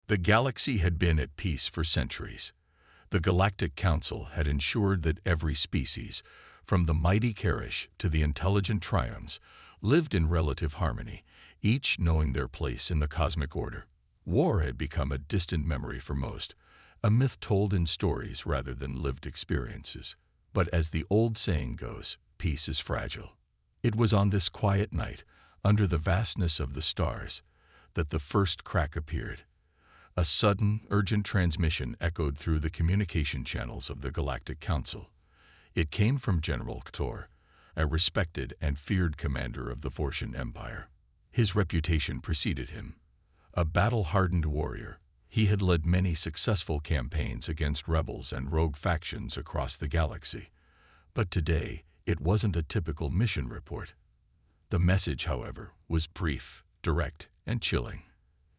The galaxy had been at peace for centuries. The Galactic Council had ensured that every species, from the mighty Karish to the intelligent Trions, lived in relative harmony, each knowing their place in the cosmic order. War had become a distant memory for most, a myth told in stories rather than lived experiences. But as the old saying goes, peace is fragile. It was on this quiet night, under the vastness of the stars, that the first crack appeared. A sudden, urgent transmission echoed through the communication channels of the Galactic Council. It came from General Ktor, a respected and feared commander of the Vortian Empire. His reputation preceded him. A battle-hardened warrior, he had led many successful campaigns against rebels and rogue factions across the galaxy. But today, it wasn't a typical mission report. The message, however, was brief, direct, and chilling.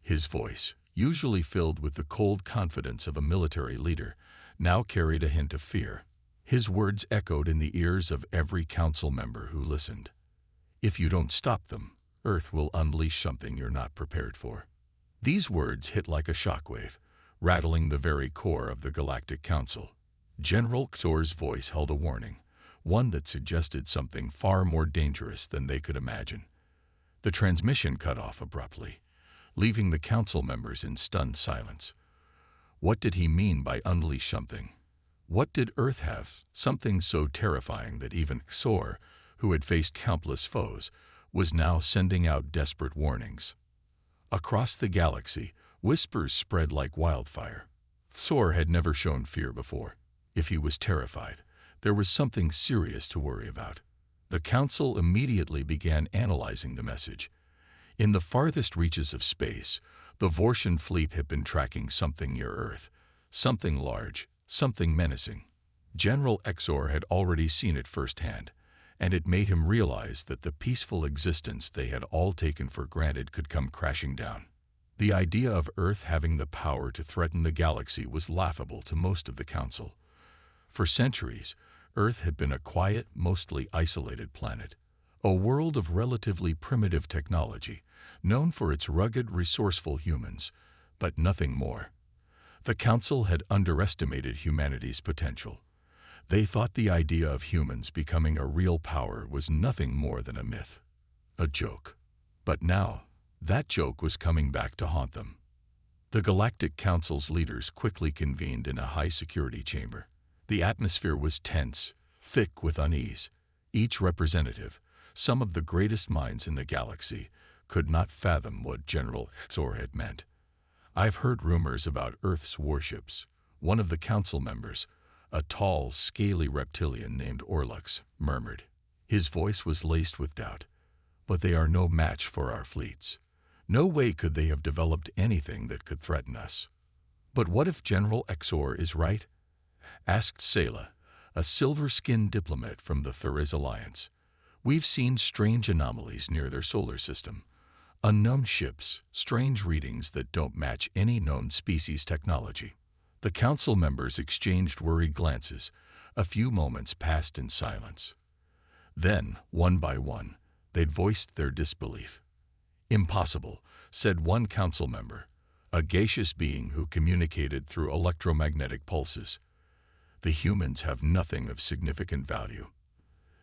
His voice, usually filled with the cold confidence of a military leader, now carried a hint of fear. His words echoed in the ears of every council member who listened. If you don't stop them, Earth will unleash something you're not prepared for. These words hit like a shockwave, rattling the very core of the Galactic Council. General Ktor's voice held a warning, one that suggested something far more dangerous than they could imagine. The transmission cut off abruptly, leaving the council members in stunned silence. What did he mean by unleash something? What did Earth have, something so terrifying that even Ktor, who had faced countless foes, was now sending out desperate warnings? Across the galaxy, whispers spread like wildfire. Ktor had never shown fear before. If he was terrified, there was something serious to worry about. The council immediately began analyzing the message. In the farthest reaches of space, the Vortian fleet had been tracking something near Earth, something large, something menacing. General Ktor had already seen it firsthand, and it made him realize that the peaceful existence they had all taken for granted could come crashing down. The idea of Earth having the power to threaten the galaxy was laughable to most of the council. For centuries, Earth had been a quiet, mostly isolated planet, a world of relatively primitive technology, known for its rugged, resourceful humans, but nothing more. The Council had underestimated humanity's potential. They thought the idea of humans becoming a real power was nothing more than a myth, a joke. But now, that joke was coming back to haunt them. The Galactic Council's leaders quickly convened in a high-security chamber. The atmosphere was tense, thick with unease. Each representative, some of the greatest minds in the galaxy, could not fathom what General Ktor had meant. "I've heard rumors about Earth's warships," one of the council members, a tall, scaly reptilian named Orlux, murmured. His voice was laced with doubt. "But they are no match for our fleets. No way could they have developed anything that could threaten us." "But what if General Ktor is right?" asked Selah, a silver-skinned diplomat from the Thuriz Alliance. "We've seen strange anomalies near their solar system. Unknown ships, strange readings that don't match any known species technology." The council members exchanged worried glances. A few moments passed in silence. Then, one by one, they voiced their disbelief. "Impossible," said one council member, a gaseous being who communicated through electromagnetic pulses. "The humans have nothing of significant value.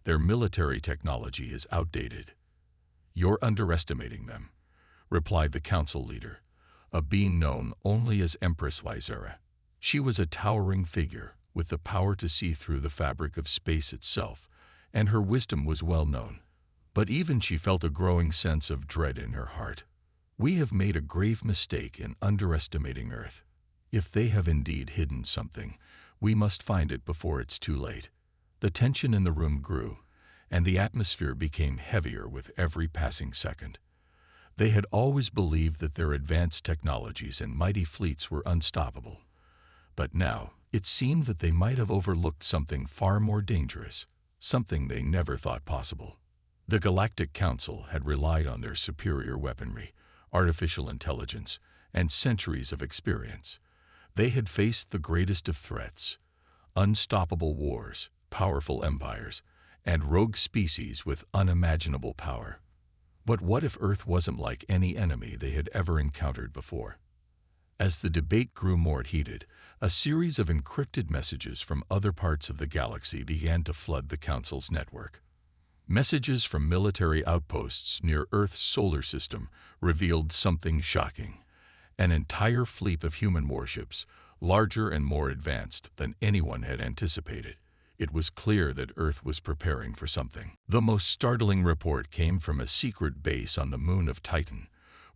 Their military technology is outdated." "You're underestimating them," replied the council leader, a being known only as Empress Ysera. She was a towering figure with the power to see through the fabric of space itself, and her wisdom was well known. But even she felt a growing sense of dread in her heart. "We have made a grave mistake in underestimating Earth. If they have indeed hidden something, we must find it before it's too late." The tension in the room grew, and the atmosphere became heavier with every passing second. They had always believed that their advanced technologies and mighty fleets were unstoppable. But now, it seemed that they might have overlooked something far more dangerous, something they never thought possible. The Galactic Council had relied on their superior weaponry, artificial intelligence, and centuries of experience. They had faced the greatest of threats: unstoppable wars, powerful empires, and rogue species with unimaginable power. But what if Earth wasn't like any enemy they had ever encountered before? As the debate grew more heated, a series of encrypted messages from other parts of the galaxy began to flood the Council's network. Messages from military outposts near Earth's solar system revealed something shocking. An entire fleet of human warships, larger and more advanced than anyone had anticipated. It was clear that Earth was preparing for something. The most startling report came from a secret base on the moon of Titan,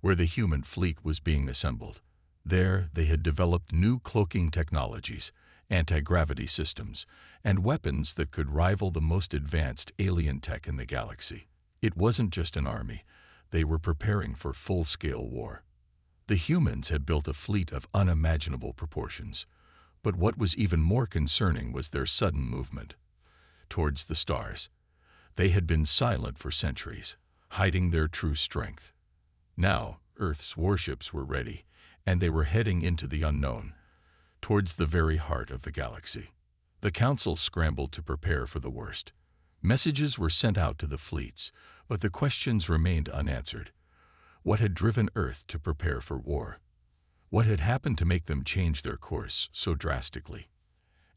where the human fleet was being assembled. There, they had developed new cloaking technologies, anti-gravity systems, and weapons that could rival the most advanced alien tech in the galaxy. It wasn't just an army. They were preparing for full-scale war. The humans had built a fleet of unimaginable proportions. But what was even more concerning was their sudden movement towards the stars. They had been silent for centuries, hiding their true strength. Now, Earth's warships were ready, and they were heading into the unknown, towards the very heart of the galaxy. The Council scrambled to prepare for the worst. Messages were sent out to the fleets, but the questions remained unanswered. What had driven Earth to prepare for war? What had happened to make them change their course so drastically?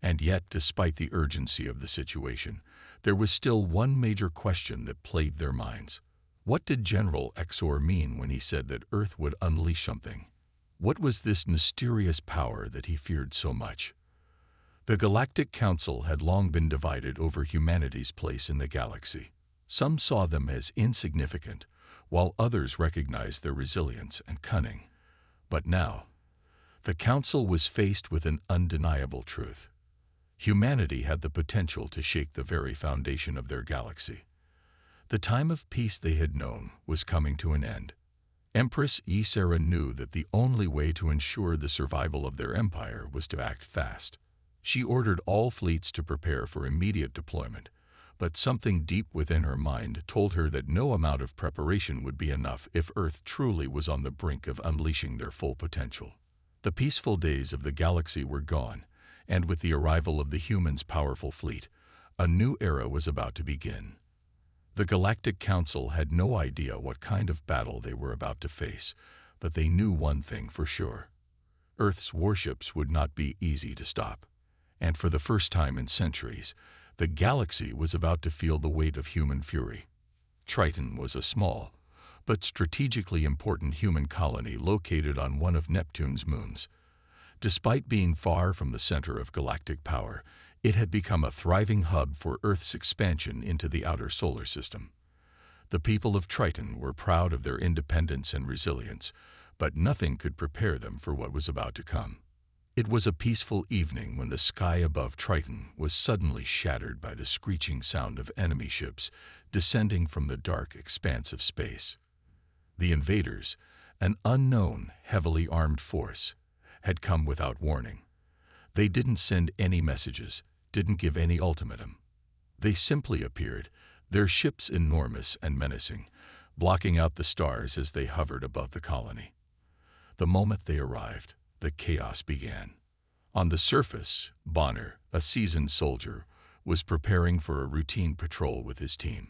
And yet, despite the urgency of the situation, there was still one major question that plagued their minds. What did General Exor mean when he said that Earth would unleash something? What was this mysterious power that he feared so much? The Galactic Council had long been divided over humanity's place in the galaxy. Some saw them as insignificant, while others recognized their resilience and cunning. But now, the Council was faced with an undeniable truth. Humanity had the potential to shake the very foundation of their galaxy. The time of peace they had known was coming to an end. Empress Ysera knew that the only way to ensure the survival of their empire was to act fast. She ordered all fleets to prepare for immediate deployment, but something deep within her mind told her that no amount of preparation would be enough if Earth truly was on the brink of unleashing their full potential. The peaceful days of the galaxy were gone, and with the arrival of the humans' powerful fleet, a new era was about to begin. The Galactic Council had no idea what kind of battle they were about to face, but they knew one thing for sure. Earth's warships would not be easy to stop. And for the first time in centuries, the galaxy was about to feel the weight of human fury. Triton was a small, but strategically important human colony located on one of Neptune's moons. Despite being far from the center of galactic power, it had become a thriving hub for Earth's expansion into the outer solar system. The people of Triton were proud of their independence and resilience, but nothing could prepare them for what was about to come. It was a peaceful evening when the sky above Triton was suddenly shattered by the screeching sound of enemy ships descending from the dark expanse of space. The invaders, an unknown, heavily armed force, had come without warning. They didn't send any messages, didn't give any ultimatum. They simply appeared, their ships enormous and menacing, blocking out the stars as they hovered above the colony. The moment they arrived, the chaos began. On the surface, Bonner, a seasoned soldier, was preparing for a routine patrol with his team.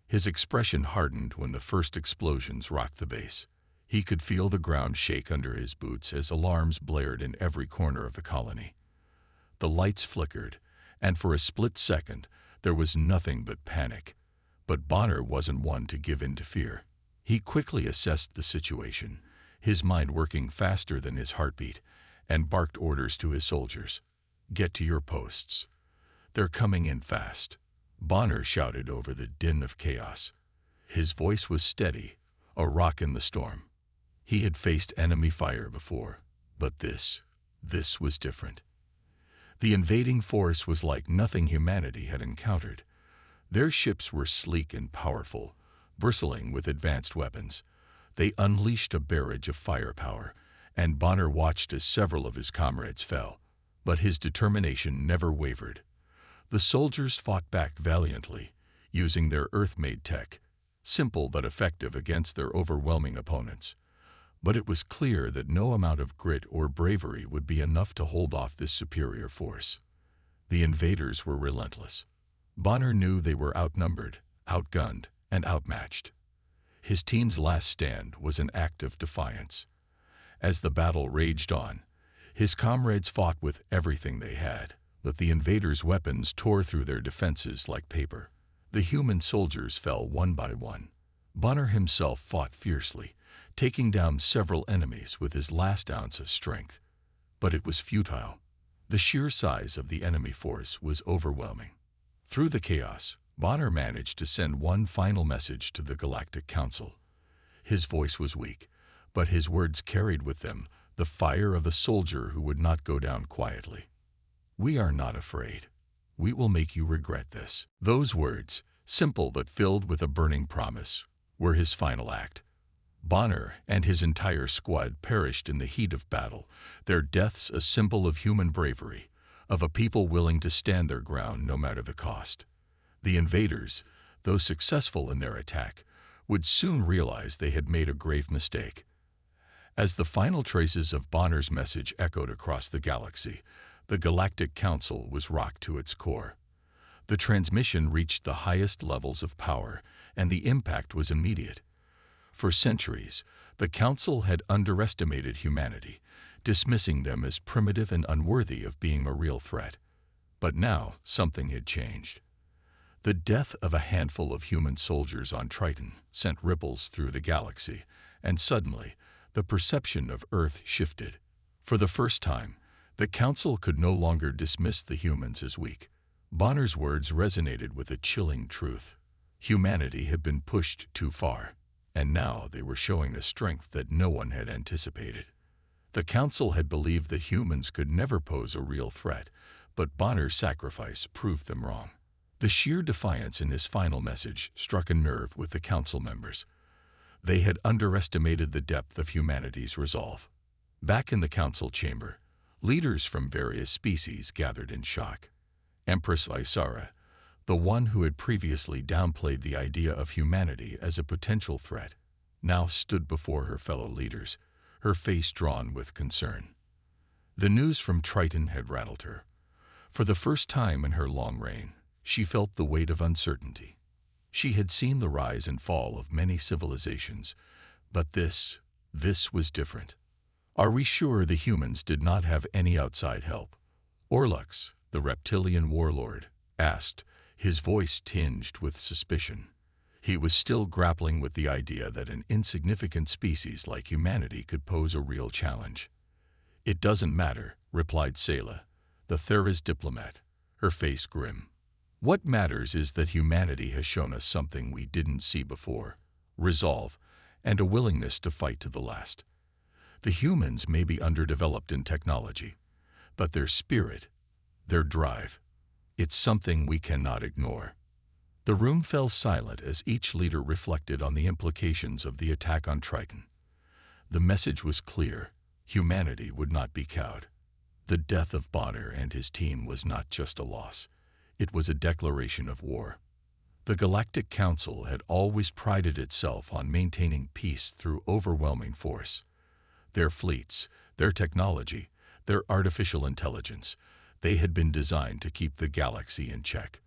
His expression hardened when the first explosions rocked the base. He could feel the ground shake under his boots as alarms blared in every corner of the colony. The lights flickered, and for a split second, there was nothing but panic. But Bonner wasn't one to give in to fear. He quickly assessed the situation, his mind working faster than his heartbeat, and barked orders to his soldiers. "Get to your posts. They're coming in fast." Bonner shouted over the din of chaos. His voice was steady, a rock in the storm. He had faced enemy fire before, but this was different. The invading force was like nothing humanity had encountered. Their ships were sleek and powerful, bristling with advanced weapons. They unleashed a barrage of firepower, and Bonner watched as several of his comrades fell. But his determination never wavered. The soldiers fought back valiantly, using their Earth-made tech, simple but effective against their overwhelming opponents. But it was clear that no amount of grit or bravery would be enough to hold off this superior force. The invaders were relentless. Bonner knew they were outnumbered, outgunned, and outmatched. His team's last stand was an act of defiance. As the battle raged on, his comrades fought with everything they had, but the invaders' weapons tore through their defenses like paper. The human soldiers fell one by one. Bonner himself fought fiercely, taking down several enemies with his last ounce of strength. But it was futile. The sheer size of the enemy force was overwhelming. Through the chaos, Bonner managed to send one final message to the Galactic Council. His voice was weak, but his words carried with them the fire of a soldier who would not go down quietly. "We are not afraid. We will make you regret this." Those words, simple but filled with a burning promise, were his final act. Bonner and his entire squad perished in the heat of battle, their deaths a symbol of human bravery, of a people willing to stand their ground no matter the cost. The invaders, though successful in their attack, would soon realize they had made a grave mistake. As the final traces of Bonner's message echoed across the galaxy, the Galactic Council was rocked to its core. The transmission reached the highest levels of power, and the impact was immediate. For centuries, the Council had underestimated humanity, dismissing them as primitive and unworthy of being a real threat. But now, something had changed. The death of a handful of human soldiers on Triton sent ripples through the galaxy, and suddenly, the perception of Earth shifted. For the first time, the Council could no longer dismiss the humans as weak. Bonner's words resonated with a chilling truth. Humanity had been pushed too far, and now they were showing a strength that no one had anticipated. The Council had believed that humans could never pose a real threat, but Bonner's sacrifice proved them wrong. The sheer defiance in his final message struck a nerve with the Council members. They had underestimated the depth of humanity's resolve. Back in the Council chamber, leaders from various species gathered in shock. Empress Isara, the one who had previously downplayed the idea of humanity as a potential threat, now stood before her fellow leaders, her face drawn with concern. The news from Triton had rattled her. For the first time in her long reign, she felt the weight of uncertainty. She had seen the rise and fall of many civilizations, but this was different. Are we sure the humans did not have any outside help? Orlux, the reptilian warlord, asked, his voice tinged with suspicion. He was still grappling with the idea that an insignificant species like humanity could pose a real challenge. "It doesn't matter," replied Selah, the Thera's diplomat, her face grim. "What matters is that humanity has shown us something we didn't see before: resolve and a willingness to fight to the last. The humans may be underdeveloped in technology, but their spirit, their drive, it's something we cannot ignore." The room fell silent as each leader reflected on the implications of the attack on Triton. The message was clear: humanity would not be cowed. The death of Bonner and his team was not just a loss. It was a declaration of war. The Galactic Council had always prided itself on maintaining peace through overwhelming force. Their fleets, their technology, their artificial intelligence, they had been designed to keep the galaxy in check.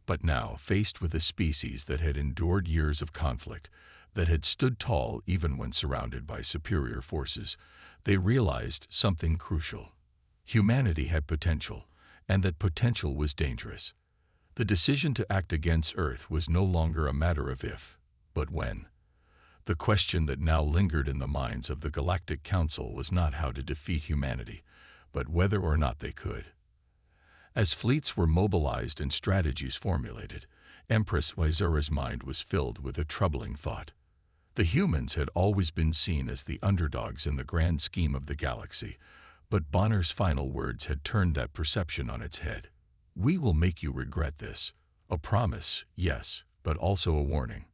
But now, faced with a species that had endured years of conflict, that had stood tall even when surrounded by superior forces, they realized something crucial. Humanity had potential, and that potential was dangerous. The decision to act against Earth was no longer a matter of if, but when. The question that now lingered in the minds of the Galactic Council was not how to defeat humanity, but whether or not they could. As fleets were mobilized and strategies formulated, Empress Isara's mind was filled with a troubling thought. The humans had always been seen as the underdogs in the grand scheme of the galaxy, but Bonner's final words had turned that perception on its head. "We will make you regret this." A promise, yes, but also a warning.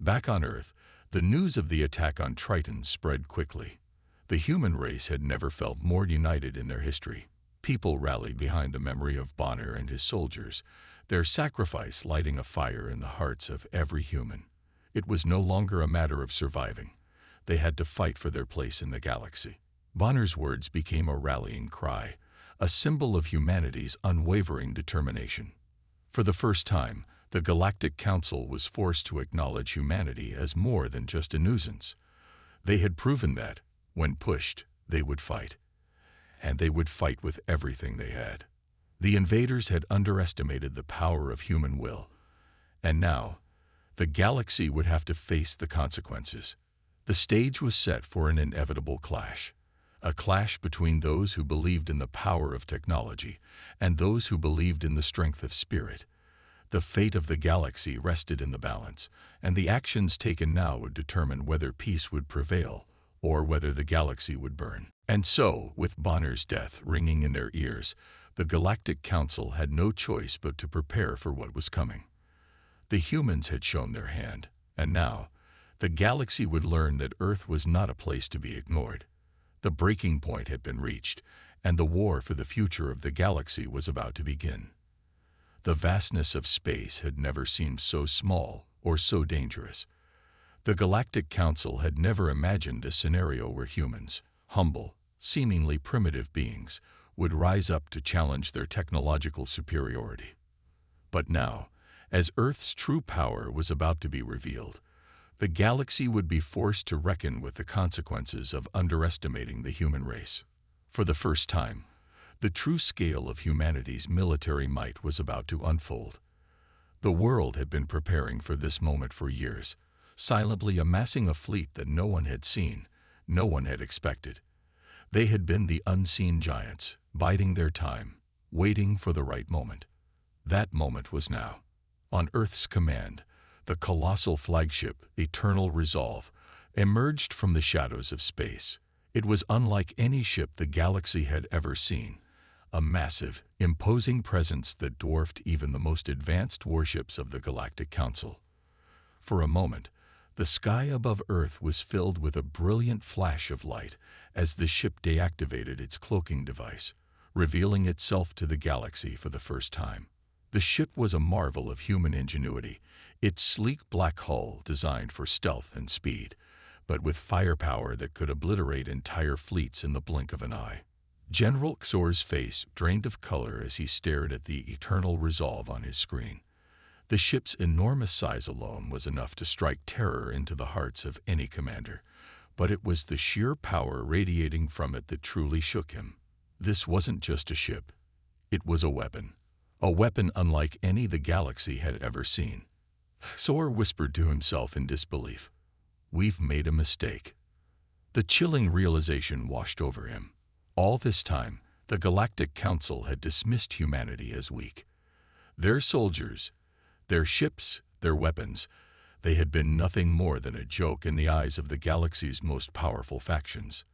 Back on Earth, the news of the attack on Triton spread quickly. The human race had never felt more united in their history. People rallied behind the memory of Bonner and his soldiers, their sacrifice lighting a fire in the hearts of every human. It was no longer a matter of surviving. They had to fight for their place in the galaxy. Bonner's words became a rallying cry, a symbol of humanity's unwavering determination. For the first time, the Galactic Council was forced to acknowledge humanity as more than just a nuisance. They had proven that, when pushed, they would fight. And they would fight with everything they had. The invaders had underestimated the power of human will. And now, the galaxy would have to face the consequences. The stage was set for an inevitable clash. A clash between those who believed in the power of technology and those who believed in the strength of spirit. The fate of the galaxy rested in the balance, and the actions taken now would determine whether peace would prevail or whether the galaxy would burn. And so, with Bonner's death ringing in their ears, the Galactic Council had no choice but to prepare for what was coming. The humans had shown their hand, and now, the galaxy would learn that Earth was not a place to be ignored. The breaking point had been reached, and the war for the future of the galaxy was about to begin. The vastness of space had never seemed so small or so dangerous. The Galactic Council had never imagined a scenario where humans, humble, seemingly primitive beings, would rise up to challenge their technological superiority. But now, as Earth's true power was about to be revealed, the galaxy would be forced to reckon with the consequences of underestimating the human race. For the first time, the true scale of humanity's military might was about to unfold. The world had been preparing for this moment for years, silently amassing a fleet that no one had seen, no one had expected. They had been the unseen giants, biding their time, waiting for the right moment. That moment was now. On Earth's command, the colossal flagship, Eternal Resolve, emerged from the shadows of space. It was unlike any ship the galaxy had ever seen, a massive, imposing presence that dwarfed even the most advanced warships of the Galactic Council. For a moment, the sky above Earth was filled with a brilliant flash of light as the ship deactivated its cloaking device, revealing itself to the galaxy for the first time. The ship was a marvel of human ingenuity, its sleek black hull designed for stealth and speed, but with firepower that could obliterate entire fleets in the blink of an eye. General Xor's face drained of color as he stared at the Eternal Resolve on his screen. The ship's enormous size alone was enough to strike terror into the hearts of any commander, but it was the sheer power radiating from it that truly shook him. This wasn't just a ship. It was a weapon unlike any the galaxy had ever seen. Xor whispered to himself in disbelief. "We've made a mistake." The chilling realization washed over him. All this time, the Galactic Council had dismissed humanity as weak. Their soldiers, their ships, their weapons, they had been nothing more than a joke in the eyes of the galaxy's most powerful factions.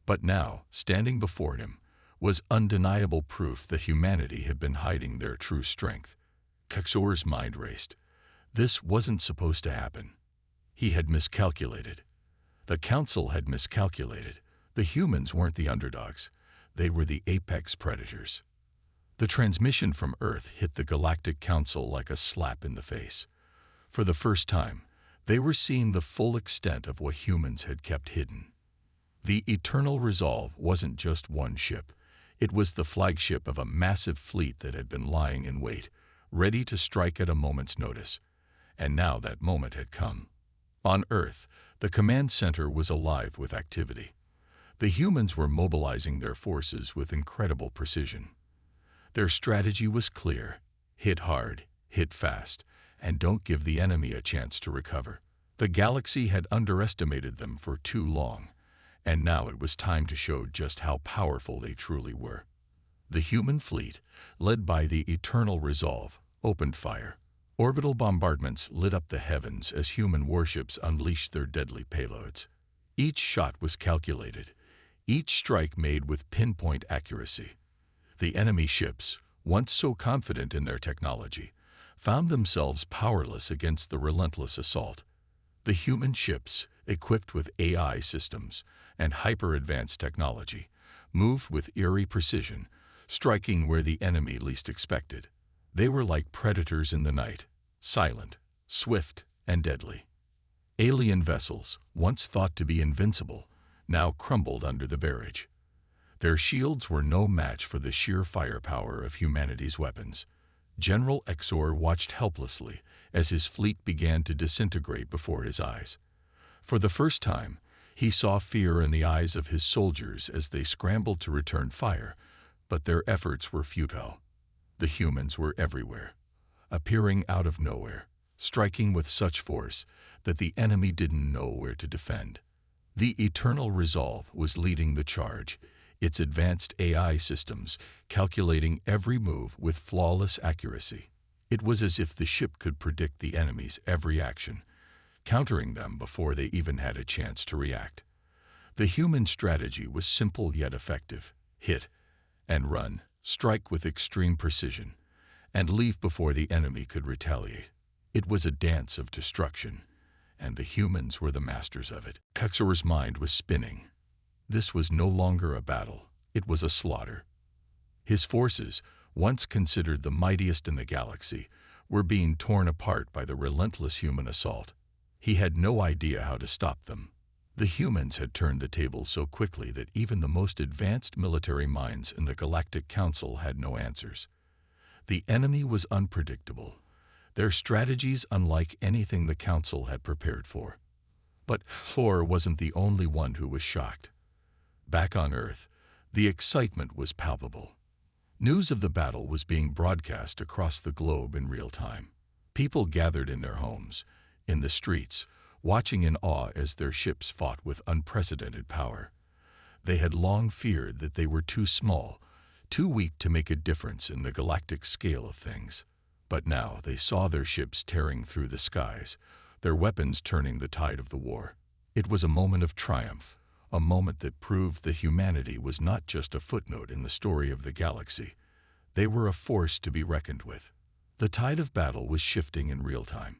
But now, standing before him, was undeniable proof that humanity had been hiding their true strength. Xor's mind raced. This wasn't supposed to happen. He had miscalculated. The Council had miscalculated. The humans weren't the underdogs. They were the apex predators. The transmission from Earth hit the Galactic Council like a slap in the face. For the first time, they were seeing the full extent of what humans had kept hidden. The Eternal Resolve wasn't just one ship. It was the flagship of a massive fleet that had been lying in wait, ready to strike at a moment's notice. And now that moment had come. On Earth, the command center was alive with activity. The humans were mobilizing their forces with incredible precision. Their strategy was clear: hit hard, hit fast, and don't give the enemy a chance to recover. The galaxy had underestimated them for too long, and now it was time to show just how powerful they truly were. The human fleet, led by the Eternal Resolve, opened fire. Orbital bombardments lit up the heavens as human warships unleashed their deadly payloads. Each shot was calculated, each strike made with pinpoint accuracy. The enemy ships, once so confident in their technology, found themselves powerless against the relentless assault. The human ships, equipped with AI systems and hyper-advanced technology, moved with eerie precision, striking where the enemy least expected. They were like predators in the night, silent, swift, and deadly. Alien vessels, once thought to be invincible, now crumbled under the barrage. Their shields were no match for the sheer firepower of humanity's weapons. General Xor watched helplessly as his fleet began to disintegrate before his eyes. For the first time, He saw fear in the eyes of his soldiers as they scrambled to return fire, but their efforts were futile. The humans were everywhere, appearing out of nowhere, striking with such force that the enemy didn't know where to defend. The Eternal Resolve was leading the charge, its advanced AI systems calculating every move with flawless accuracy. It was as if the ship could predict the enemy's every action, countering them before they even had a chance to react. The human strategy was simple yet effective: hit and run, strike with extreme precision, and leave before the enemy could retaliate. It was a dance of destruction, and the humans were the masters of it. Xor's mind was spinning. This was no longer a battle, it was a slaughter. His forces, once considered the mightiest in the galaxy, were being torn apart by the relentless human assault. He had no idea how to stop them. The humans had turned the tables so quickly that even the most advanced military minds in the Galactic Council had no answers. The enemy was unpredictable, their strategies unlike anything the Council had prepared for. But Thor wasn't the only one who was shocked. Back on Earth, the excitement was palpable. News of the battle was being broadcast across the globe in real time. People gathered in their homes, in the streets, watching in awe as their ships fought with unprecedented power. They had long feared that they were too small, too weak to make a difference in the galactic scale of things. But now they saw their ships tearing through the skies, their weapons turning the tide of the war. It was a moment of triumph, a moment that proved that humanity was not just a footnote in the story of the galaxy. They were a force to be reckoned with. The tide of battle was shifting in real time.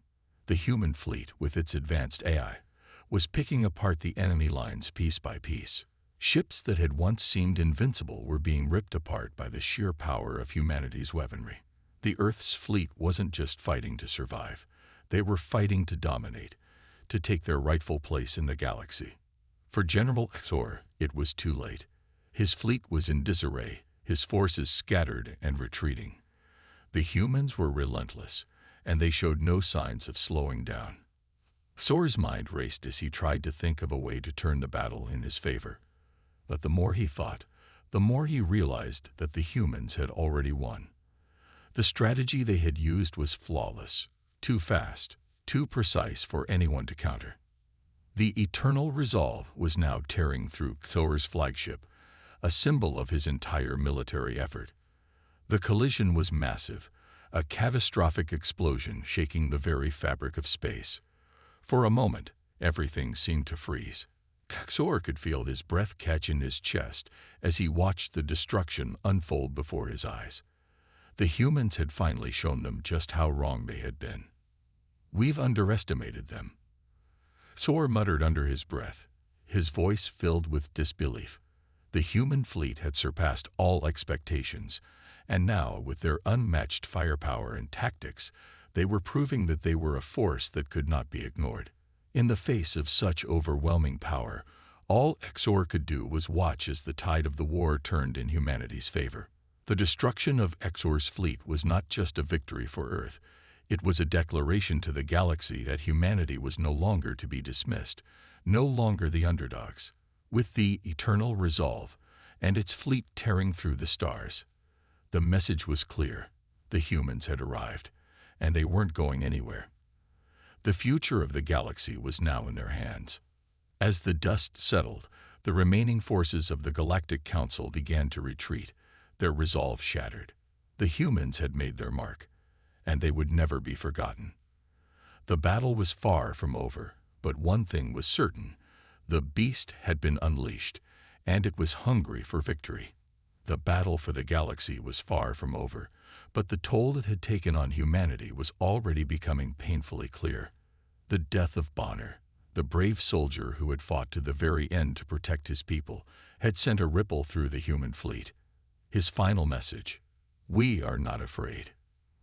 The human fleet, with its advanced AI, was picking apart the enemy lines piece by piece. Ships that had once seemed invincible were being ripped apart by the sheer power of humanity's weaponry. The Earth's fleet wasn't just fighting to survive. They were fighting to dominate, to take their rightful place in the galaxy. For General Xor, it was too late. His fleet was in disarray, his forces scattered and retreating. The humans were relentless, and they showed no signs of slowing down. Xor's mind raced as he tried to think of a way to turn the battle in his favor. But the more he thought, the more he realized that the humans had already won. The strategy they had used was flawless, too fast, too precise for anyone to counter. The Eternal Resolve was now tearing through Xor's flagship, a symbol of his entire military effort. The collision was massive, a catastrophic explosion shaking the very fabric of space. For a moment, everything seemed to freeze. Xor could feel his breath catch in his chest as he watched the destruction unfold before his eyes. The humans had finally shown them just how wrong they had been. "We've underestimated them," Xor muttered under his breath, his voice filled with disbelief. The human fleet had surpassed all expectations, and now, with their unmatched firepower and tactics, they were proving that they were a force that could not be ignored. In the face of such overwhelming power, all Xor could do was watch as the tide of the war turned in humanity's favor. The destruction of Xor's fleet was not just a victory for Earth. It was a declaration to the galaxy that humanity was no longer to be dismissed, no longer the underdogs. With the Eternal Resolve and its fleet tearing through the stars, the message was clear. The humans had arrived, and they weren't going anywhere. The future of the galaxy was now in their hands. As the dust settled, the remaining forces of the Galactic Council began to retreat, their resolve shattered. The humans had made their mark, and they would never be forgotten. The battle was far from over, but one thing was certain: the beast had been unleashed, and it was hungry for victory. The battle for the galaxy was far from over, but the toll it had taken on humanity was already becoming painfully clear. The death of Bonner, the brave soldier who had fought to the very end to protect his people, had sent a ripple through the human fleet. His final message, "We are not afraid.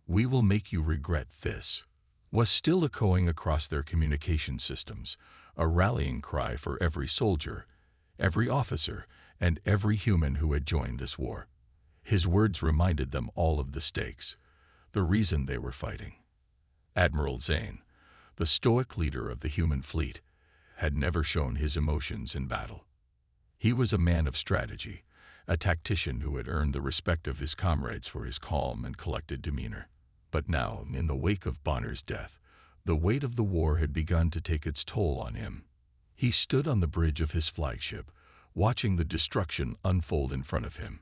We will make you regret this," was still echoing across their communication systems, a rallying cry for every soldier, every officer, and every human who had joined this war. His words reminded them all of the stakes, the reason they were fighting. Admiral Zane, the stoic leader of the human fleet, had never shown his emotions in battle. He was a man of strategy, a tactician who had earned the respect of his comrades for his calm and collected demeanor. But now, in the wake of Bonner's death, the weight of the war had begun to take its toll on him. He stood on the bridge of his flagship, watching the destruction unfold in front of him.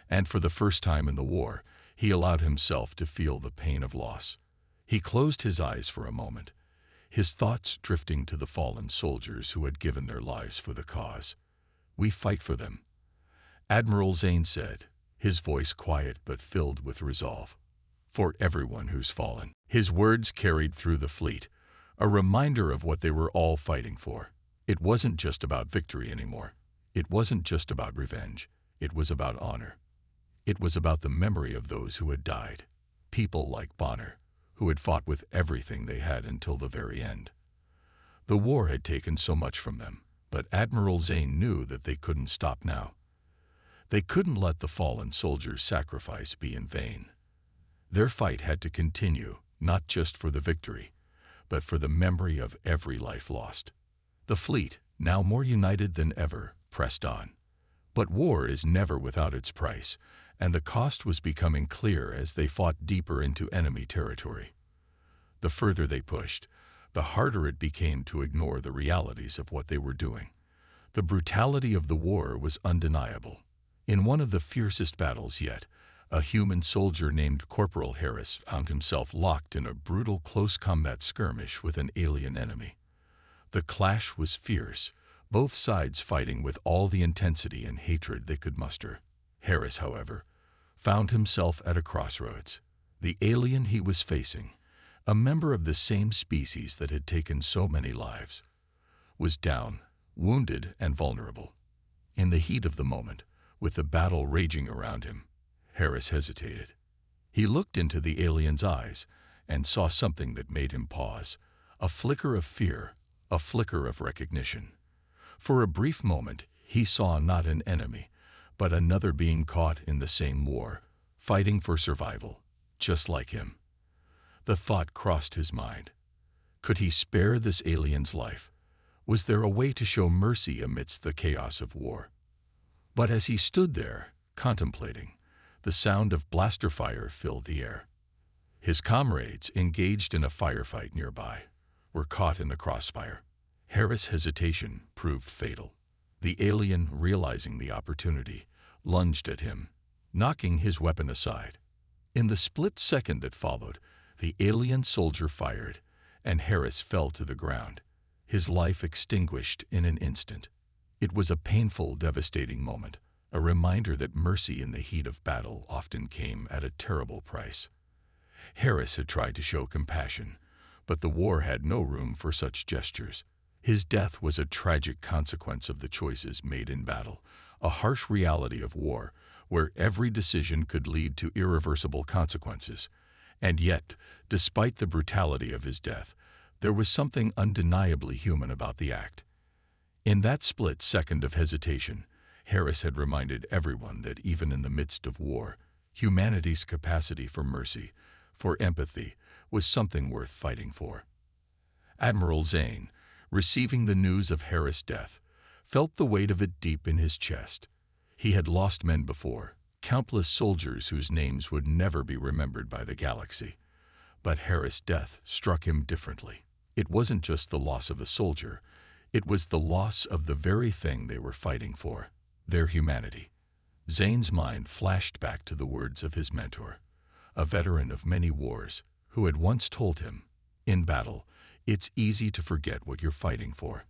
And for the first time in the war, he allowed himself to feel the pain of loss. He closed his eyes for a moment, his thoughts drifting to the fallen soldiers who had given their lives for the cause. "We fight for them," Admiral Zane said, his voice quiet but filled with resolve. "For everyone who's fallen." His words carried through the fleet, a reminder of what they were all fighting for. It wasn't just about victory anymore. It wasn't just about revenge. It was about honor. It was about the memory of those who had died, people like Bonner, who had fought with everything they had until the very end. The war had taken so much from them, but Admiral Zane knew that they couldn't stop now. They couldn't let the fallen soldiers' sacrifice be in vain. Their fight had to continue, not just for the victory, but for the memory of every life lost. The fleet, now more united than ever, pressed on. But war is never without its price, and the cost was becoming clear as they fought deeper into enemy territory. The further they pushed, the harder it became to ignore the realities of what they were doing. The brutality of the war was undeniable. In one of the fiercest battles yet, a human soldier named Corporal Harris found himself locked in a brutal close combat skirmish with an alien enemy. The clash was fierce, both sides fighting with all the intensity and hatred they could muster. Harris, however, found himself at a crossroads. The alien he was facing, a member of the same species that had taken so many lives, was down, wounded, and vulnerable. In the heat of the moment, with the battle raging around him, Harris hesitated. He looked into the alien's eyes and saw something that made him pause, a flicker of fear, a flicker of recognition. For a brief moment, he saw not an enemy, but another being caught in the same war, fighting for survival, just like him. The thought crossed his mind. Could he spare this alien's life? Was there a way to show mercy amidst the chaos of war? But as he stood there, contemplating, the sound of blaster fire filled the air. His comrades, engaged in a firefight nearby, were caught in the crossfire. Harris' hesitation proved fatal. The alien, realizing the opportunity, lunged at him, knocking his weapon aside. In the split second that followed, the alien soldier fired, and Harris fell to the ground, his life extinguished in an instant. It was a painful, devastating moment, a reminder that mercy in the heat of battle often came at a terrible price. Harris had tried to show compassion, but the war had no room for such gestures. His death was a tragic consequence of the choices made in battle, a harsh reality of war, where every decision could lead to irreversible consequences. And yet, despite the brutality of his death, there was something undeniably human about the act. In that split second of hesitation, Harris had reminded everyone that even in the midst of war, humanity's capacity for mercy, for empathy, was something worth fighting for. Admiral Zane, receiving the news of Harris' death, felt the weight of it deep in his chest. He had lost men before, countless soldiers whose names would never be remembered by the galaxy. But Harris' death struck him differently. It wasn't just the loss of a soldier, it was the loss of the very thing they were fighting for, their humanity. Zane's mind flashed back to the words of his mentor, a veteran of many wars, who had once told him, "In battle, it's easy to forget what you're fighting for.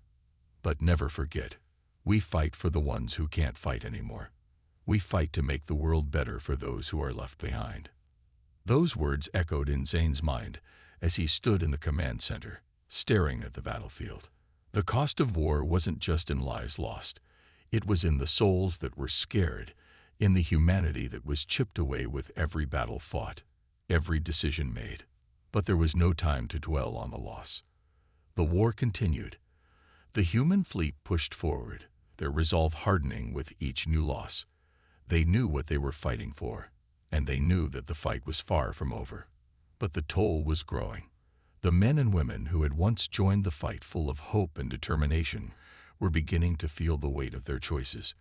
But never forget, we fight for the ones who can't fight anymore. We fight to make the world better for those who are left behind." Those words echoed in Zane's mind as he stood in the command center, staring at the battlefield. The cost of war wasn't just in lives lost. It was in the souls that were scared, in the humanity that was chipped away with every battle fought, every decision made. But there was no time to dwell on the loss. The war continued. The human fleet pushed forward, their resolve hardening with each new loss. They knew what they were fighting for, and they knew that the fight was far from over. But the toll was growing. The men and women who had once joined the fight full of hope and determination were beginning to feel the weight of their choices.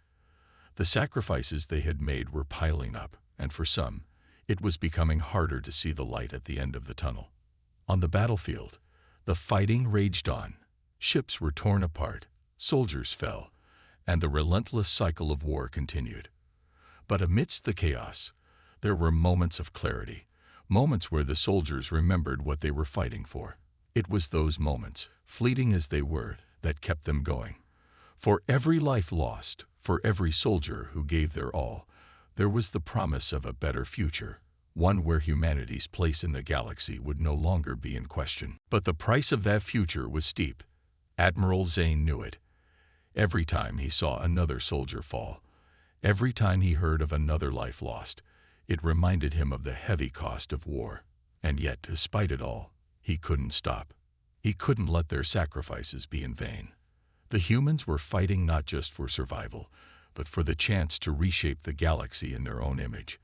The sacrifices they had made were piling up, and for some, it was becoming harder to see the light at the end of the tunnel. On the battlefield, the fighting raged on. Ships were torn apart, soldiers fell, and the relentless cycle of war continued. But amidst the chaos, there were moments of clarity, moments where the soldiers remembered what they were fighting for. It was those moments, fleeting as they were, that kept them going. For every life lost, for every soldier who gave their all, there was the promise of a better future, one where humanity's place in the galaxy would no longer be in question. But the price of that future was steep. Admiral Zane knew it. Every time he saw another soldier fall, every time he heard of another life lost, it reminded him of the heavy cost of war. And yet, despite it all, he couldn't stop. He couldn't let their sacrifices be in vain. The humans were fighting not just for survival, but for the chance to reshape the galaxy in their own image,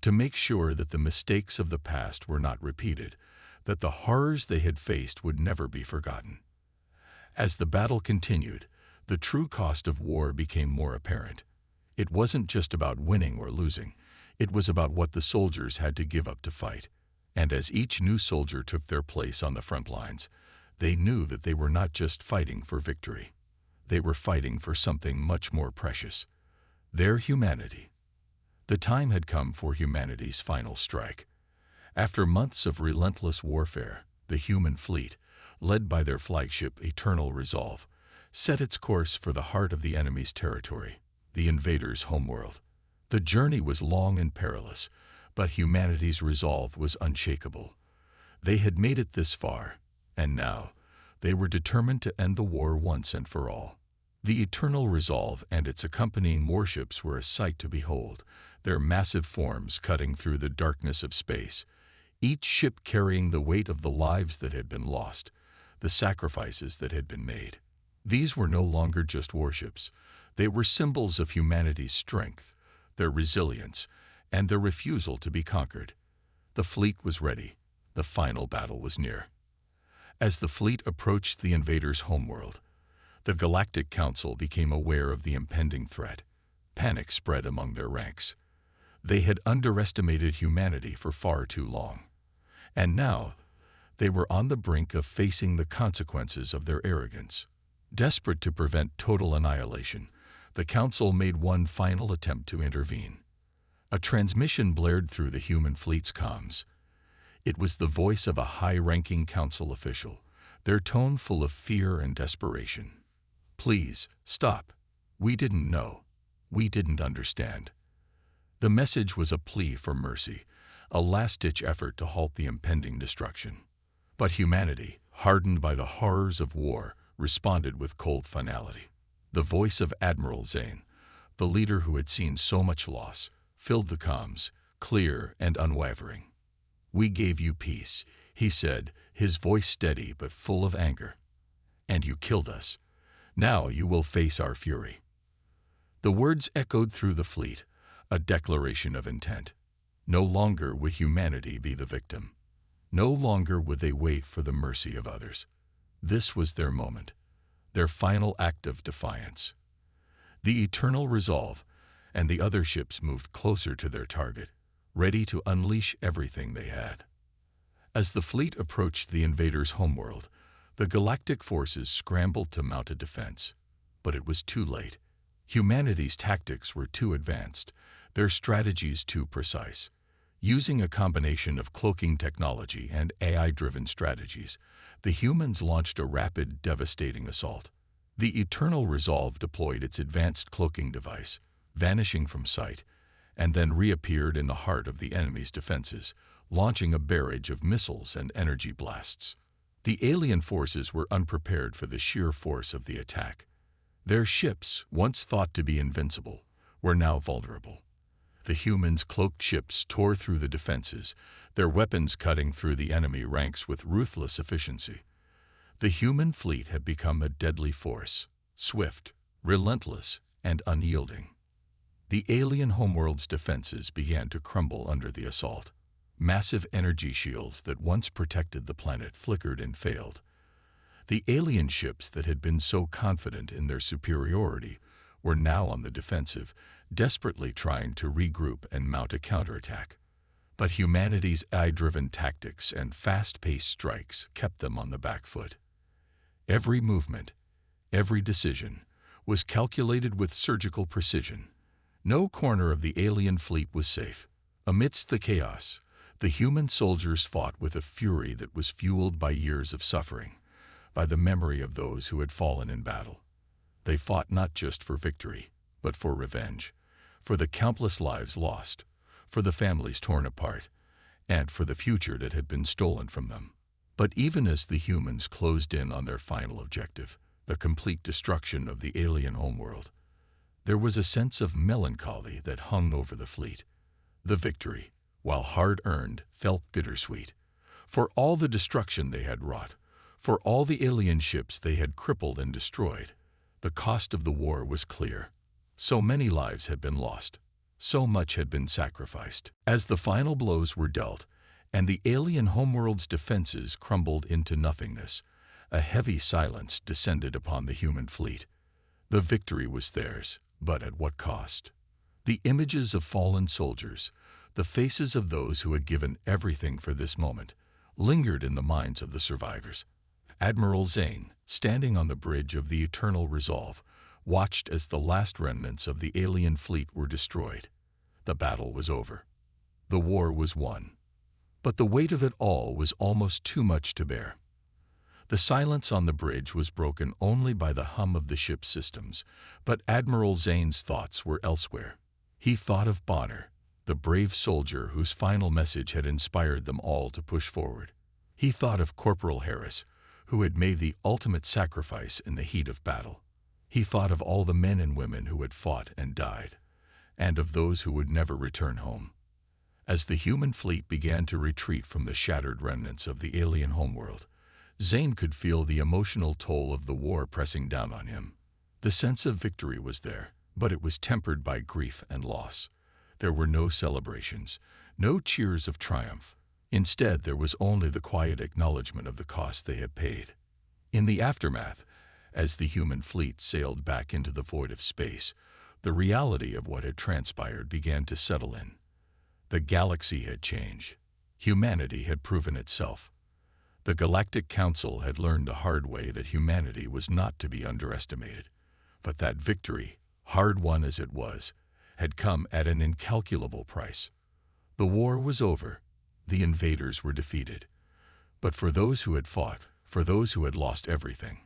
to make sure that the mistakes of the past were not repeated, that the horrors they had faced would never be forgotten. As the battle continued, the true cost of war became more apparent. It wasn't just about winning or losing. It was about what the soldiers had to give up to fight. And as each new soldier took their place on the front lines, they knew that they were not just fighting for victory. They were fighting for something much more precious: their humanity. The time had come for humanity's final strike. After months of relentless warfare, the human fleet, led by their flagship Eternal Resolve, set its course for the heart of the enemy's territory, the invaders' homeworld. The journey was long and perilous, but humanity's resolve was unshakable. They had made it this far, and now they were determined to end the war once and for all. The Eternal Resolve and its accompanying warships were a sight to behold, their massive forms cutting through the darkness of space, each ship carrying the weight of the lives that had been lost, the sacrifices that had been made. These were no longer just warships. They were symbols of humanity's strength, their resilience, and their refusal to be conquered. The fleet was ready. The final battle was near. As the fleet approached the invaders' homeworld, the Galactic Council became aware of the impending threat. Panic spread among their ranks. They had underestimated humanity for far too long. And now, they were on the brink of facing the consequences of their arrogance. Desperate to prevent total annihilation, the Council made one final attempt to intervene. A transmission blared through the human fleet's comms. It was the voice of a high-ranking Council official, their tone full of fear and desperation. "Please, stop. We didn't know. We didn't understand." The message was a plea for mercy, a last-ditch effort to halt the impending destruction. But humanity, hardened by the horrors of war, responded with cold finality. The voice of Admiral Zane, the leader who had seen so much loss, filled the comms, clear and unwavering. "We gave you peace," he said, his voice steady but full of anger. "And you killed us. Now you will face our fury." The words echoed through the fleet, a declaration of intent. No longer would humanity be the victim. No longer would they wait for the mercy of others. This was their moment, their final act of defiance. The Eternal Resolve and the other ships moved closer to their target, ready to unleash everything they had. As the fleet approached the invaders' homeworld, the galactic forces scrambled to mount a defense. But it was too late. Humanity's tactics were too advanced, their strategies too precise. Using a combination of cloaking technology and AI-driven strategies, the humans launched a rapid, devastating assault. The Eternal Resolve deployed its advanced cloaking device, vanishing from sight, and then reappeared in the heart of the enemy's defenses, launching a barrage of missiles and energy blasts. The alien forces were unprepared for the sheer force of the attack. Their ships, once thought to be invincible, were now vulnerable. The humans' cloaked ships tore through the defenses, their weapons cutting through the enemy ranks with ruthless efficiency. The human fleet had become a deadly force, swift, relentless, and unyielding. The alien homeworld's defenses began to crumble under the assault. Massive energy shields that once protected the planet flickered and failed. The alien ships that had been so confident in their superiority were now on the defensive, desperately trying to regroup and mount a counterattack. But humanity's AI-driven tactics and fast-paced strikes kept them on the back foot. Every movement, every decision, was calculated with surgical precision. No corner of the alien fleet was safe. Amidst the chaos, the human soldiers fought with a fury that was fueled by years of suffering, by the memory of those who had fallen in battle. They fought not just for victory, but for revenge, for the countless lives lost, for the families torn apart, and for the future that had been stolen from them. But even as the humans closed in on their final objective, the complete destruction of the alien homeworld, there was a sense of melancholy that hung over the fleet. The victory, while hard-earned, felt bittersweet. For all the destruction they had wrought, for all the alien ships they had crippled and destroyed, the cost of the war was clear. So many lives had been lost. So much had been sacrificed. As the final blows were dealt, and the alien homeworld's defenses crumbled into nothingness, a heavy silence descended upon the human fleet. The victory was theirs, but at what cost? The images of fallen soldiers, the faces of those who had given everything for this moment, lingered in the minds of the survivors. Admiral Zane, standing on the bridge of the Eternal Resolve, watched as the last remnants of the alien fleet were destroyed. The battle was over. The war was won. But the weight of it all was almost too much to bear. The silence on the bridge was broken only by the hum of the ship's systems, but Admiral Zane's thoughts were elsewhere. He thought of Bonner, the brave soldier whose final message had inspired them all to push forward. He thought of Corporal Harris, who had made the ultimate sacrifice in the heat of battle. He thought of all the men and women who had fought and died, and of those who would never return home. As the human fleet began to retreat from the shattered remnants of the alien homeworld, Zane could feel the emotional toll of the war pressing down on him. The sense of victory was there, but it was tempered by grief and loss. There were no celebrations, no cheers of triumph. Instead, there was only the quiet acknowledgement of the cost they had paid. In the aftermath, as the human fleet sailed back into the void of space, the reality of what had transpired began to settle in. The galaxy had changed. Humanity had proven itself. The Galactic Council had learned the hard way that humanity was not to be underestimated. But that victory, hard-won as it was, had come at an incalculable price. The war was over. The invaders were defeated. But for those who had fought, for those who had lost everything,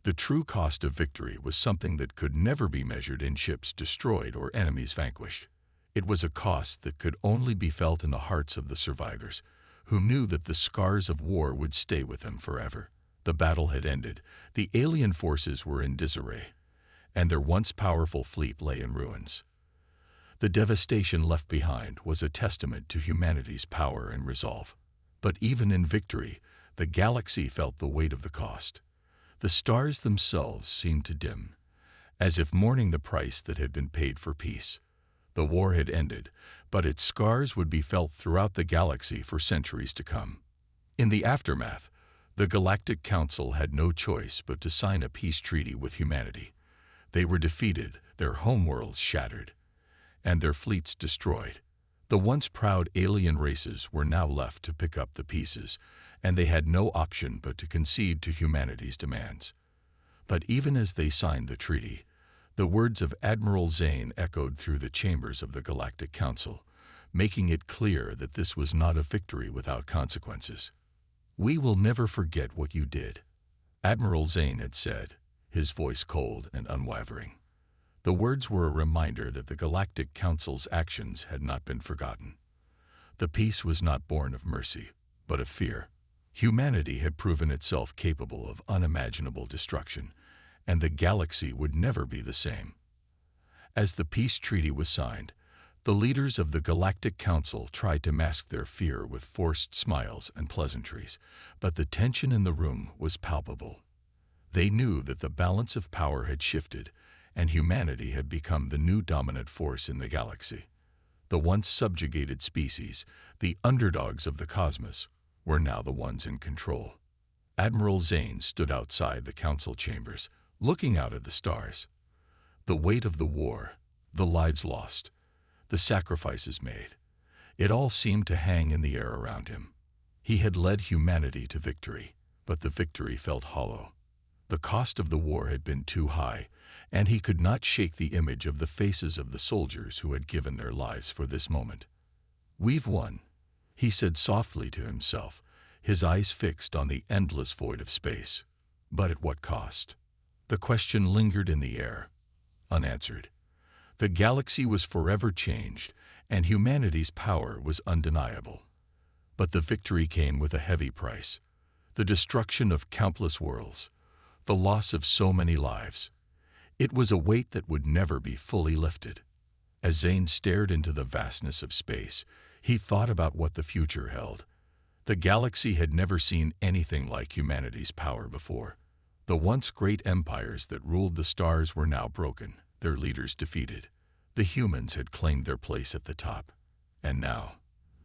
the true cost of victory was something that could never be measured in ships destroyed or enemies vanquished. It was a cost that could only be felt in the hearts of the survivors, who knew that the scars of war would stay with them forever. The battle had ended, the alien forces were in disarray, and their once powerful fleet lay in ruins. The devastation left behind was a testament to humanity's power and resolve. But even in victory, the galaxy felt the weight of the cost. The stars themselves seemed to dim, as if mourning the price that had been paid for peace. The war had ended, but its scars would be felt throughout the galaxy for centuries to come. In the aftermath, the Galactic Council had no choice but to sign a peace treaty with humanity. They were defeated, their homeworlds shattered, and their fleets destroyed. The once proud alien races were now left to pick up the pieces, and they had no option but to concede to humanity's demands. But even as they signed the treaty, the words of Admiral Zane echoed through the chambers of the Galactic Council, making it clear that this was not a victory without consequences. "We will never forget what you did," Admiral Zane had said, his voice cold and unwavering. The words were a reminder that the Galactic Council's actions had not been forgotten. The peace was not born of mercy, but of fear. Humanity had proven itself capable of unimaginable destruction, and the galaxy would never be the same. As the peace treaty was signed, the leaders of the Galactic Council tried to mask their fear with forced smiles and pleasantries, but the tension in the room was palpable. They knew that the balance of power had shifted, and humanity had become the new dominant force in the galaxy. The once subjugated species, the underdogs of the cosmos, were now the ones in control. Admiral Zane stood outside the council chambers, looking out at the stars. The weight of the war, the lives lost, the sacrifices made, it all seemed to hang in the air around him. He had led humanity to victory, but the victory felt hollow. The cost of the war had been too high, and he could not shake the image of the faces of the soldiers who had given their lives for this moment. "We've won," he said softly to himself, his eyes fixed on the endless void of space. But at what cost? The question lingered in the air, unanswered. The galaxy was forever changed, and humanity's power was undeniable. But the victory came with a heavy price: the destruction of countless worlds, the loss of so many lives. It was a weight that would never be fully lifted. As Zane stared into the vastness of space, he thought about what the future held. The galaxy had never seen anything like humanity's power before. The once great empires that ruled the stars were now broken, their leaders defeated. The humans had claimed their place at the top, and now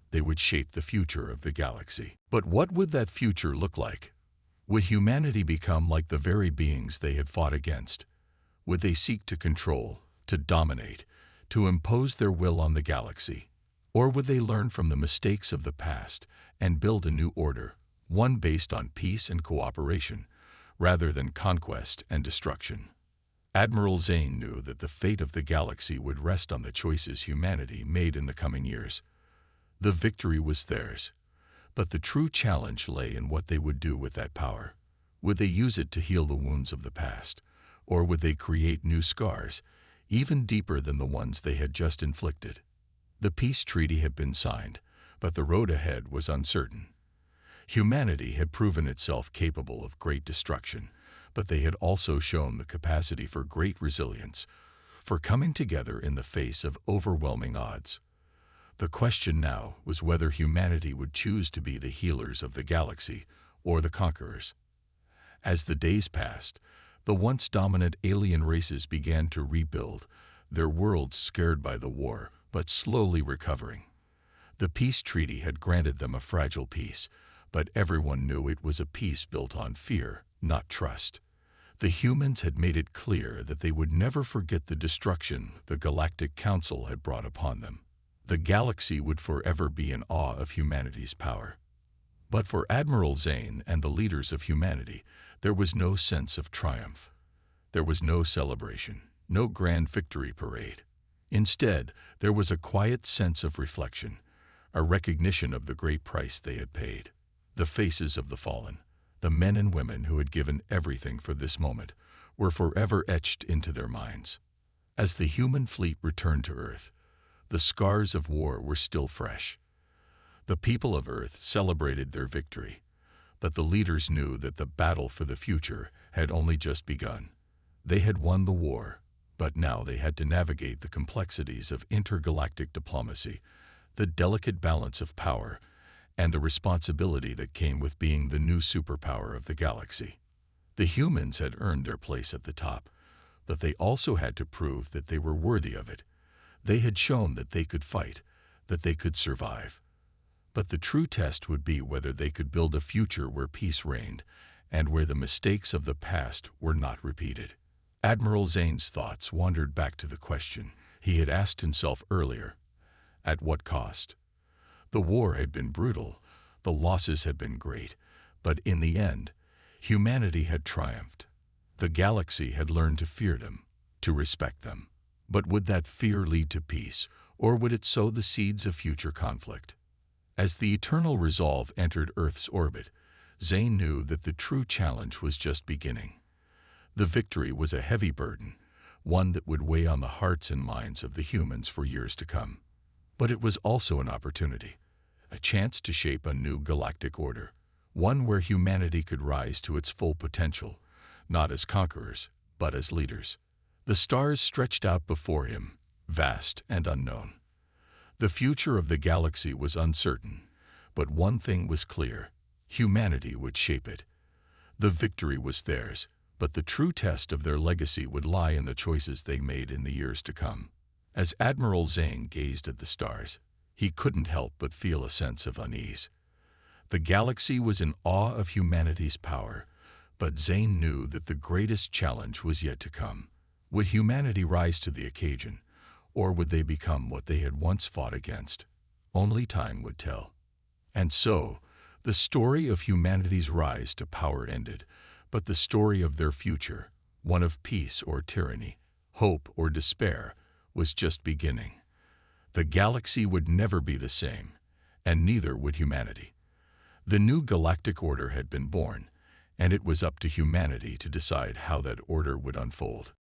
they would shape the future of the galaxy. But what would that future look like? Would humanity become like the very beings they had fought against? Would they seek to control, to dominate, to impose their will on the galaxy? Or would they learn from the mistakes of the past and build a new order, one based on peace and cooperation, rather than conquest and destruction? Admiral Zane knew that the fate of the galaxy would rest on the choices humanity made in the coming years. The victory was theirs, but the true challenge lay in what they would do with that power. Would they use it to heal the wounds of the past, or would they create new scars, even deeper than the ones they had just inflicted? The peace treaty had been signed, but the road ahead was uncertain. Humanity had proven itself capable of great destruction, but they had also shown the capacity for great resilience, for coming together in the face of overwhelming odds. The question now was whether humanity would choose to be the healers of the galaxy or the conquerors. As the days passed, the once dominant alien races began to rebuild, their worlds scared by the war, but slowly recovering. The peace treaty had granted them a fragile peace, but everyone knew it was a peace built on fear, not trust. The humans had made it clear that they would never forget the destruction the Galactic Council had brought upon them. The galaxy would forever be in awe of humanity's power. But for Admiral Zane and the leaders of humanity, there was no sense of triumph. There was no celebration, no grand victory parade. Instead, there was a quiet sense of reflection, a recognition of the great price they had paid. The faces of the fallen, the men and women who had given everything for this moment, were forever etched into their minds. As the human fleet returned to Earth, the scars of war were still fresh. The people of Earth celebrated their victory, but the leaders knew that the battle for the future had only just begun. They had won the war, but now they had to navigate the complexities of intergalactic diplomacy, the delicate balance of power, and the responsibility that came with being the new superpower of the galaxy. The humans had earned their place at the top, but they also had to prove that they were worthy of it. They had shown that they could fight, that they could survive. But the true test would be whether they could build a future where peace reigned and where the mistakes of the past were not repeated. Admiral Zane's thoughts wandered back to the question he had asked himself earlier: at what cost? The war had been brutal, the losses had been great, but in the end, humanity had triumphed. The galaxy had learned to fear them, to respect them. But would that fear lead to peace, or would it sow the seeds of future conflict? As the eternal resolve entered Earth's orbit, Zane knew that the true challenge was just beginning. The victory was a heavy burden, one that would weigh on the hearts and minds of the humans for years to come. But it was also an opportunity, a chance to shape a new galactic order, one where humanity could rise to its full potential, not as conquerors, but as leaders. The stars stretched out before him, vast and unknown. The future of the galaxy was uncertain, but one thing was clear: humanity would shape it. The victory was theirs, but the true test of their legacy would lie in the choices they made in the years to come. As Admiral Zane gazed at the stars, he couldn't help but feel a sense of unease. The galaxy was in awe of humanity's power, but Zane knew that the greatest challenge was yet to come. Would humanity rise to the occasion, or would they become what they had once fought against? Only time would tell. And so, the story of humanity's rise to power ended, but the story of their future, one of peace or tyranny, hope or despair, was just beginning. The galaxy would never be the same, and neither would humanity. The new galactic order had been born, and it was up to humanity to decide how that order would unfold.